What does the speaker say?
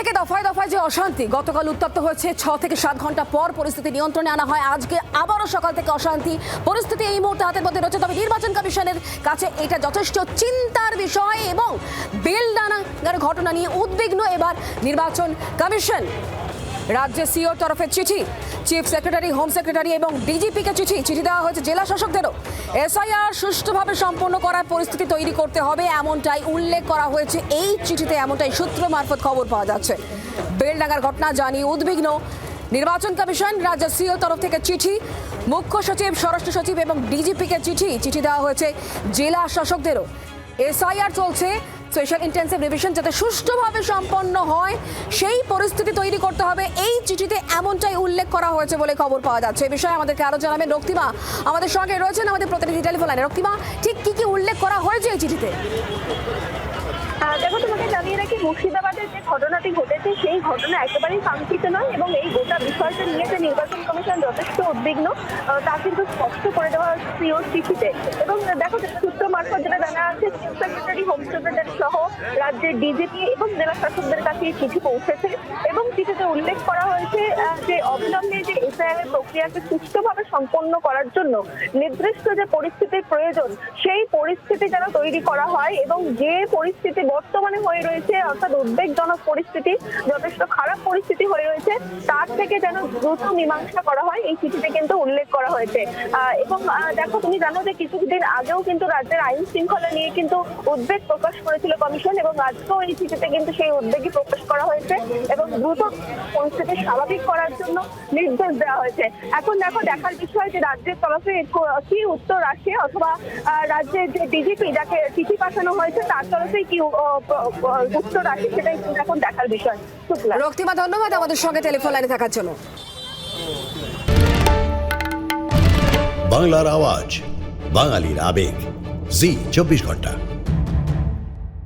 থেকে দফায় দফায় যে অশান্তি গতকাল উত্তপ্ত হয়েছে 6 থেকে 7 ঘন্টা পর পরিস্থিতি নিয়ন্ত্রণে আনা হয়। আজকে আবারও সকাল থেকে অশান্তি পরিস্থিতি এই মুহূর্তে হাতের মধ্যে রয়েছে। তবে নির্বাচন কমিশনের কাছে এটা যথেষ্ট চিন্তার বিষয় এবং বেলডাঙ্গার ঘটনা নিয়ে উদ্বিগ্ন এবার নির্বাচন কমিশন। রাজ্যের সিওর তরফে চিঠি, চিফ সেক্রেটারি, হোম সেক্রেটারি এবং ডিজিপিকে চিঠি দেওয়া হয়েছে জেলা শাসকদেরও। এসআইআর সুষ্ঠুভাবে সম্পন্ন করার পরিস্থিতি তৈরি করতে হবে এমনটাই উল্লেখ করা হয়েছে এই চিঠিতে, এমনটাই সূত্র মারফত খবর পাওয়া যাচ্ছে। বেলডাঙ্গার ঘটনা জানিয়ে উদ্বিগ্ন নির্বাচন কমিশন। রাজ্য সিও তরফ থেকে চিঠি, মুখ্য সচিব, স্বরাষ্ট্র সচিব এবং ডিজিপিকে চিঠি দেওয়া হয়েছে জেলা শাসকদেরও। এসআইআর চলছে, স্পেশাল ইন্টেন্সিভ রিভিশন যাতে সুষ্ঠুভাবে সম্পন্ন হয় সেই পরিস্থিতি তৈরি করতে হবে এই চিঠিতে, এমনটাই উল্লেখ করা হয়েছে বলে খবর পাওয়া যাচ্ছে। এই বিষয়ে আমাদেরকে আরো জানাবেন রক্তিমা, আমাদের সঙ্গে রয়েছেন আমাদের প্রতিনিধি টেলিফোন লাইনে। রক্তিমা, ঠিক কি উল্লেখ করা হয়েছে এই চিঠিতে? দেখো, তোমাকে জানিয়ে রাখি, মুর্শিদাবাদের যে ঘটনাটি ঘটেছে সেই ঘটনা একেবারেই কাঙ্ক্ষিত নয় এবং এই গোটা বিষয়টা নিয়ে যে নির্বাচন কমিশন যথেষ্ট উদ্বিগ্ন তা কিন্তু স্পষ্ট করে দেওয়া হচ্ছে সিওর চিঠিতে। এবং দেখো, সূত্র মারফত যেটা জানা আছে, চিফ সেক্রেটারি, হোম সেক্রেটারি সহ রাজ্যের ডিজিপি এবং জেলা শাসকদের কাছে এই চিঠি পৌঁছেছে এবং চিঠিতে উল্লেখ করা হয়েছে যে অবিলম্বে যে এসআইআর প্রক্রিয়াকে সুষ্ঠুভাবে সম্পন্ন করার জন্য নির্দিষ্ট যে পরিস্থিতির প্রয়োজন সেই পরিস্থিতি যেন তৈরি করা হয় এবং যে পরিস্থিতি বর্তমানে হয়ে রয়েছে, অর্থাৎ উদ্বেগজনক পরিস্থিতি, যথেষ্ট খারাপ পরিস্থিতি হয়ে রয়েছে, তার থেকে যেন দ্রুত মীমাংসা করা হয় এই চিঠিতে কিন্তু উল্লেখ করা হয়েছে। এবং দেখো, তুমি জানো যে কিছুদিন আগেও কিন্তু রাজ্যের আইন শৃঙ্খলা নিয়ে কিন্তু উদ্বেগ প্রকাশ করেছিল কমিশন এবং আজকেও এই চিঠিতে কিন্তু সেই উদ্বেগই প্রকাশ করা হয়েছে এবং দ্রুত পরিস্থিতি স্বাভাবিক করার জন্য নির্দেশ দেওয়া হয়েছে। এখন দেখো, দেখার বিষয় যে রাজ্যের তরফে কি উত্তর আসে, অথবা রাজ্যের যে ডিজিপি যাকে চিঠি পাঠানো হয়েছে তার তরফে কি উত্তর আসে, সেটাই কিন্তু এখন দেখার বিষয়। রক্তিমা, ধন্যবাদ আমাদের সঙ্গে টেলিফোন লাইনে থাকার জন্য। বাংলার আওয়াজ, বাঙালির আবেগ, জি 24 ঘন্টা।